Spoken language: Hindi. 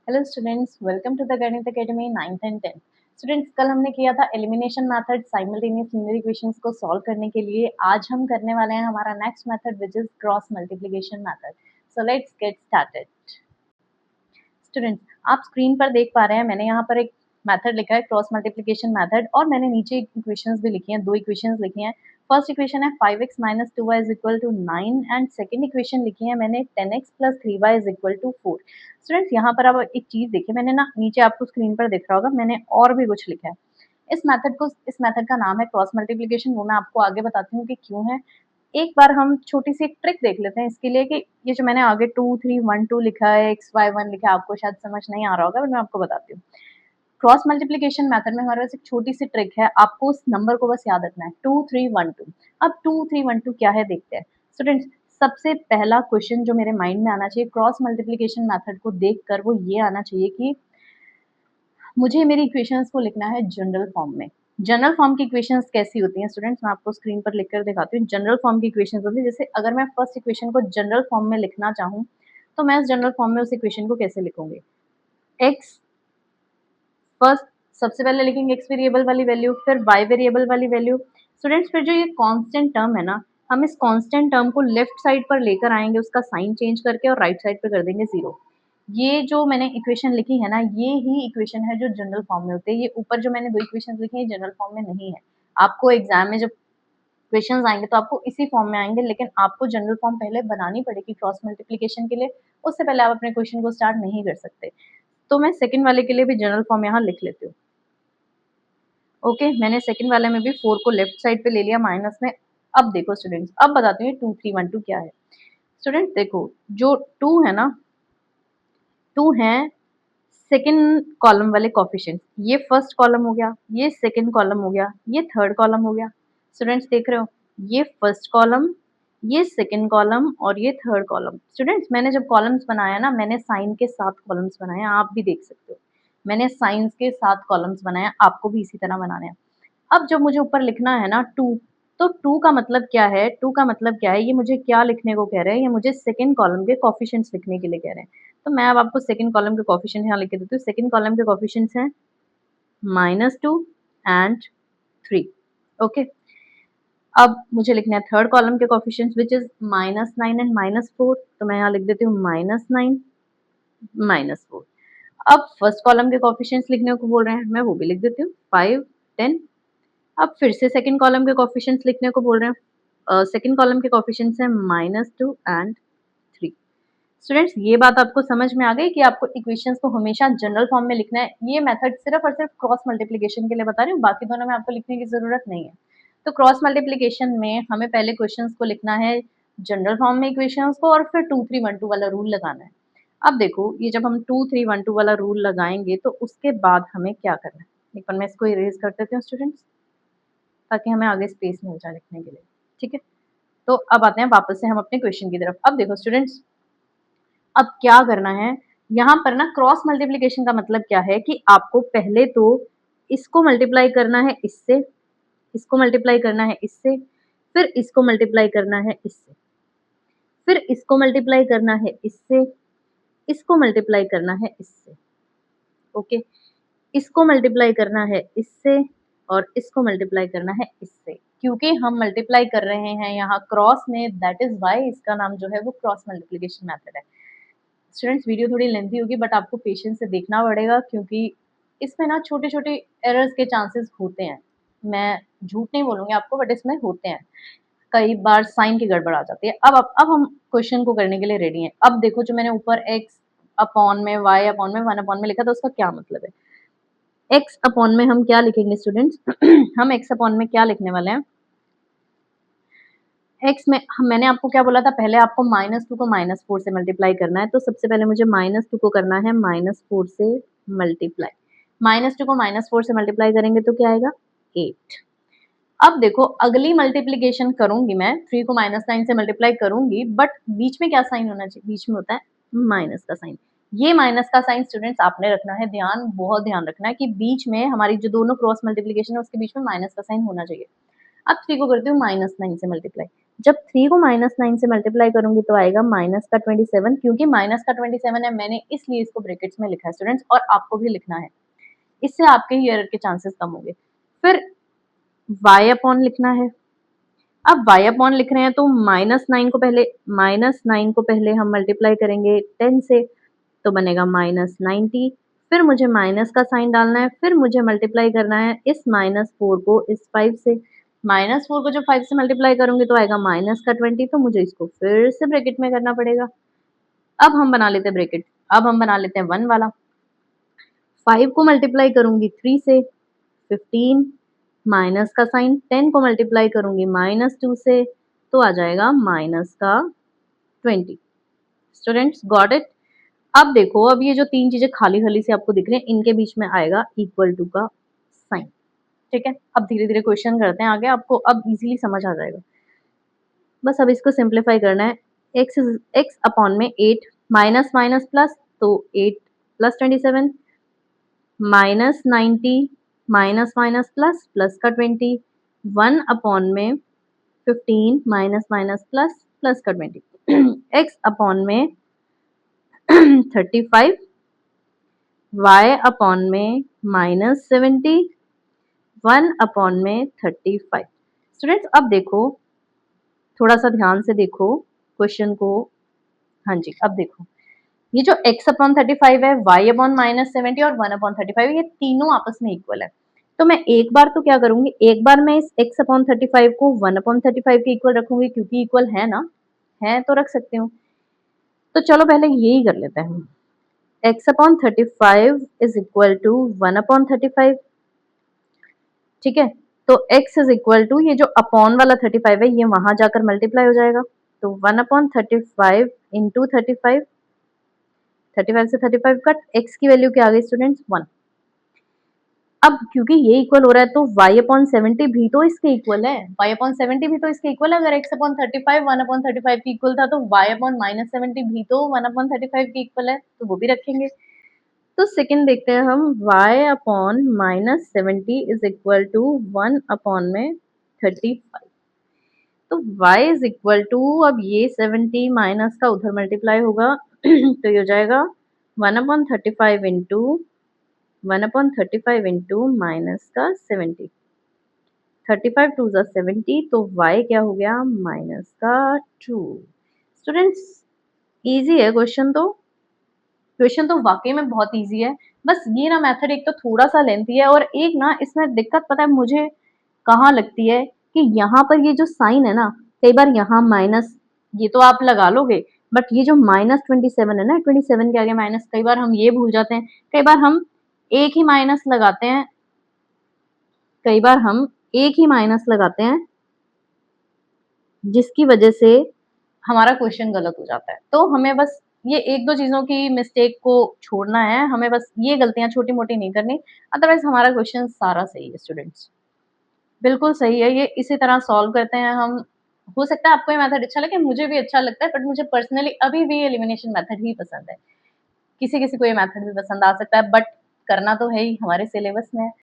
Hello students, welcome to the Ganit academy 9th and 10th। Students, कल हमने किया था elimination method simultaneous linear equations को सॉल्व करने के लिए। आज हम करने वाले हैं हमारा next method which is cross multiplication method. So let's get started. Students, आप स्क्रीन पर देख पा रहे हैं, मैंने यहाँ पर एक मेथड लिखा है क्रॉस मल्टीप्लिकेशन मेथड, और मैंने नीचे इक्वेशंस भी लिखी हैं, दो इक्वेशंस लिखी हैं। फर्स्ट इक्वेशन है 5x minus 2y is equal to 9 and second equation लिखी है मैंने 10x plus 3y is equal to 4। Students, यहाँ पर अब एक चीज देखिए, मैंने ना नीचे आपको स्क्रीन पर दिख रहा होगा, मैंने और भी कुछ लिखा है। इस मेथड का नाम है क्रॉस मल्टीप्लिकेशन, वो मैं आपको आगे बताती हूँ कि क्यों है। एक बार हम छोटी सी एक ट्रिक देख लेते हैं इसके लिए, कि ये जो मैंने आगे 2 3 1 2 लिखा है, एक्स वाई 1 लिखा है, आपको शायद समझ नहीं आ रहा होगा, मैं आपको बताती हूँ। क्रॉस मल्टीप्लिकेशन मेथड में हमारे पास एक छोटी सी ट्रिक है, आपको उस नंबर को बस याद रखना है, 2 3 1 2। अब 2 3 1 2 क्या है देखते हैं। स्टूडेंट्स, सबसे पहला क्वेश्चन जो मेरे माइंड में आना चाहिए क्रॉस मल्टीप्लिकेशन मेथड को देखकर, वो ये आना चाहिए कि मुझे मेरी इक्वेशंस को लिखना है जनरल फॉर्म में। जनरल फॉर्म की इक्वेशंस कैसी होती हैं स्टूडेंट्स, मैं आपको स्क्रीन पर लिखकर दिखाती हूँ। जनरल फॉर्म की इक्वेशंस होती है, जैसे अगर मैं फर्स्ट इक्वेशन को जनरल फॉर्म में लिखना चाहूँ तो मैं उस जनरल फॉर्म में उस इक्वेशन को कैसे लिखूंगी। एक्स फर्स्ट, सबसे पहले लिखेंगे एक्स वेरिएबल वाली वैल्यू, फिर वाई वेरिएबल वाली वैल्यू। स्टूडेंट्स, फिर जो ये कांस्टेंट टर्म है ना, हम इस कांस्टेंट टर्म को लेफ्ट साइड पर लेकर आएंगे, उसका साइन चेंज करके, और राइट साइड पे कर देंगे जीरो। ये जो मैंने इक्वेशन लिखी है ना, ये ही इक्वेशन है जो जनरल फॉर्म में होते हैं। ये ऊपर जो मैंने दो इक्वेशन लिखी है जनरल फॉर्म में नहीं है। आपको एग्जाम में जब क्वेश्चंस आएंगे तो आपको इसी फॉर्म में आएंगे, लेकिन आपको जनरल फॉर्म पहले बनानी पड़ेगी क्रॉस मल्टीप्लिकेशन के लिए। उससे पहले आप अपने क्वेश्चन को स्टार्ट नहीं कर सकते। तो मैं सेकंड वाले के लिए भी जनरल फॉर्म यहाँ लिख लेती हूँ। ओके, मैंने सेकंड वाले में भी 4 को लेफ्ट साइड पे ले लिया माइनस में। अब देखो स्टूडेंट्स, अब बताती हूँ 2 3 1 2 क्या है। स्टूडेंट्स देखो, जो 2 है ना, 2 है सेकंड कॉलम वाले कोफिशिएंट। ये फर्स्ट कॉलम हो गया, ये सेकंड कॉलम हो गया, ये थर्ड कॉलम हो गया। स्टूडेंट्स देख रहे हो, ये फर्स्ट कॉलम, ये सेकंड कॉलम और ये थर्ड कॉलम। स्टूडेंट्स, मैंने जब कॉलम्स बनाया ना, मैंने साइन के साथ कॉलम्स बनाए, आप भी देख सकते हो। मैंने साइंस के साथ कॉलम्स बनाए, आपको भी इसी तरह बनाने हैं। अब जब मुझे ऊपर लिखना है ना 2, तो 2 का मतलब क्या है, 2 का मतलब क्या है, ये मुझे क्या लिखने को कह रहे हैं, ये मुझे सेकंड कॉलम के कोफिशिएंट्स लिखने के लिए कह रहे हैं। तो मैं अब आपको सेकंड कॉलम के कोफिशिएंट यहाँ लिख के देती हूँ। सेकंड कॉलम के कोफिशिएंट्स हैं -2 एंड 3। ओके, अब मुझे लिखना है थर्ड कॉलम के कोफिशिएंट्स विच इज -9 एंड -4। तो मैं यहाँ लिख देती हूँ -9 -4। अब फर्स्ट कॉलम के कोफिशिएंट्स लिखने को बोल रहे हैं, मैं वो भी लिख देती हूँ 5 10। अब फिर से सेकंड कॉलम के कोफिशिएंट्स लिखने को बोल रहे हैं। सेकंड कॉलम के कोफिशिएंट्स हैं -2 एंड 3। स्टूडेंट्स, ये बात आपको समझ में आ गई कि आपको इक्वेशंस को हमेशा जनरल फॉर्म में लिखना है। ये मेथड सिर्फ और सिर्फ क्रॉस मल्टीप्लिकेशन के लिए बता रही हूँ, बाकी दोनों में आपको लिखने की जरूरत नहीं है। तो क्रॉस मल्टीप्लिकेशन में हमें पहले क्वेश्चंस को लिखना है जनरल फॉर्म में इक्वेशंस को, और फिर 2 3 1 2 वाला रूल लगाना है। अब देखो, ये जब हम 2 3 1 2 वाला रूल लगाएंगे तो उसके बाद हमें क्या करना है। एक बार मैं इसको इरेज कर देती हूँ स्टूडेंट्स, ताकि हमें आगे स्पेस मिल जाए लिखने के लिए। ठीक है, तो अब आते हैं वापस से हम अपने क्वेश्चन की तरफ। अब देखो स्टूडेंट्स, अब क्या करना है यहाँ पर ना, क्रॉस मल्टीप्लिकेशन का मतलब क्या है कि आपको पहले तो इसको मल्टीप्लाई करना है इससे, इसको मल्टीप्लाई करना है इससे, फिर इसको मल्टीप्लाई करना है इससे, फिर इसको मल्टीप्लाई करना है इससे, इसको मल्टीप्लाई करना है इससे। ओके, इसको मल्टीप्लाई करना है इससे, और इसको मल्टीप्लाई करना है इससे। क्योंकि हम मल्टीप्लाई कर रहे हैं यहाँ क्रॉस में, दैट इज वाई इसका नाम जो है वो क्रॉस मल्टीप्लिकेशन मेथड है। स्टूडेंट्स, वीडियो थोड़ी लेंथी होगी, बट आपको पेशेंस से देखना पड़ेगा, क्योंकि इसमें ना छोटे छोटे एरर्स के चांसेस होते हैं। मैं झूठ नहीं बोलूंगी आपको, बट इसमें होते हैं। कई बार साइन की गड़बड़ आ जाती है। अब हम क्वेश्चन को करने के लिए रेडी हैं। अब देखो, जो मैंने ऊपर एक्स अपॉन में, वाई अपॉन में, वन अपॉन में लिखा था, उसका क्या मतलब है। एक्स अपॉन में हम क्या लिखेंगे स्टूडेंट्स हम एक्स अपॉन में क्या लिखने वाले हैं। एक्स में मैंने आपको क्या बोला था, पहले आपको -2 को -4 से मल्टीप्लाई करना है। तो सबसे पहले मुझे -2 को करना है -4 से मल्टीप्लाई। -2 को -4 से मल्टीप्लाई करेंगे तो क्या आएगा, 8। अब देखो, अगली मल्टीप्लीकेशन करूंगी मैं, 3 को -9 से मल्टीप्लाई करूंगी, बट बीच में क्या साइन होना चाहिए, बीच में होता है माइनस का साइन। ये माइनस का साइन स्टूडेंट्स आपने रखना है ध्यान, बहुत ध्यान रखना है कि बीच में हमारी जो दोनों क्रॉस मल्टीप्लीकेशन है उसके बीच में माइनस का साइन होना चाहिए। अब 3 को करती हूँ -9 से मल्टीप्लाई। जब 3 को -9 से मल्टीप्लाई करूंगी तो आएगा माइनस का 27, क्योंकि माइनस का 27 है मैंने इसलिए इसको ब्रैकेट्स में लिखा है स्टूडेंट्स, और आपको भी लिखना है, इससे आपके ही एरर के चांसेस कम होंगे। फिर y अपॉन लिखना है। अब y अपॉन लिख रहे हैं तो -9 को पहले हम मल्टीप्लाई करेंगे 10 से, तो बनेगा -90। फिर मुझे माइनस का साइन डालना है, फिर मुझे मल्टीप्लाई करना है इस -4 को इस 5 से। -4 को जब 5 से मल्टीप्लाई करूंगी तो आएगा माइनस का 20, तो मुझे इसको फिर से ब्रैकेट में करना पड़ेगा। अब हम बना लेते हैं ब्रैकेट, अब हम बना लेते हैं 1 वाला। 5 को मल्टीप्लाई करूंगी 3 से, 15, माइनस का साइन, 10 को मल्टीप्लाई करूंगी -2 से, तो आ जाएगा माइनस का 20। Students got it? अब देखो, अब ये जो तीन चीजें खाली खाली से आपको दिख रही हैं, इनके बीच में आएगा इक्वल टू का साइन। ठीक है, अब धीरे धीरे क्वेश्चन करते हैं आगे, आपको अब इजीली समझ आ जाएगा। बस अब इसको सिंप्लीफाई करना है। x अपॉन में 8, माइनस माइनस प्लस, तो 8 plus 27, minus 90, minus minus plus, plus का 20, 1 अपॉन में 15, माइनस माइनस प्लस, प्लस का 20, x अपॉन में 35, y अपॉन में -70, 1 अपॉन में 35। स्टूडेंट्स अब देखो, थोड़ा सा ध्यान से देखो क्वेश्चन को। हाँ जी, अब देखो, ये जो x अपॉन 35 है, y अपॉन -70 और 1 अपॉन 35, ये तीनों आपस में इक्वल है। तो मैं एक बार तो क्या करूंगी, एक बार मैं इस x अपॉन 35 को 1 अपॉन 35 के इक्वल रखूंगी, क्योंकि इक्वल है ना, है तो रख सकती हूँ। तो चलो पहले यही कर लेते हैं। x upon 35 is equal to 1 upon 35। ठीक है, तो x इज इक्वल टू, ये जो अपॉन वाला 35 है ये वहां जाकर मल्टीप्लाई हो जाएगा, तो 1 अपॉन 35 इंटू 35, 35 से 35 कट, x की वैल्यू क्या आ गई स्टूडेंट्स 1। अब क्योंकि ये इक्वल हो रहा है तो y अपॉन 70 भी तो इसके इक्वल है, y अपॉन 70 भी तो इसके इक्वल है। अगर x अपॉन 35 1 अपॉन 35 के इक्वल था, तो y अपॉन -70 भी तो 1 अपॉन 35 के इक्वल है, तो वो भी रखेंगे। तो सेकंड देखते हैं हम, y upon -70 is equal to 1 upon में 35। तो y इज इक्वल टू, अब ये 70 माइनस का उधर मल्टीप्लाई होगा तो ये हो जाएगा 1 upon 35 into 1 upon 35 into minus का 70, 35 टू ज़ा 70, तो y क्या हो गया माइनस का 2। स्टूडेंट्स इजी है क्वेश्चन, तो क्वेश्चन तो वाकई में बहुत इजी है। बस ये ना मेथड एक तो थोड़ा सा लेंथी है, और एक ना इसमें दिक्कत पता है मुझे कहाँ लगती है, कि यहाँ पर ये जो साइन है ना, कई बार यहाँ माइनस, ये तो आप लगा लोगे, बट ये जो -27 है ना, 27 के आगे माइनस, कई बार हम ये भूल जाते हैं, कई बार हम एक ही माइनस लगाते हैं, कई बार हम एक ही माइनस लगाते हैं, जिसकी वजह से हमारा क्वेश्चन गलत हो जाता है। तो हमें बस ये एक दो चीजों की मिस्टेक को छोड़ना है, हमें बस ये गलतियां छोटी मोटी नहीं करनी, अदरवाइज हमारा क्वेश्चन सारा सही है स्टूडेंट्स, बिल्कुल सही है। ये इसी तरह सॉल्व करते हैं हम। हो सकता है आपको ये मेथड अच्छा लगे, मुझे भी अच्छा लगता है, बट मुझे पर्सनली अभी भी एलिमिनेशन मेथड ही पसंद है। किसी किसी को ये मेथड भी पसंद आ सकता है, बट करना तो है ही, हमारे सिलेबस में है।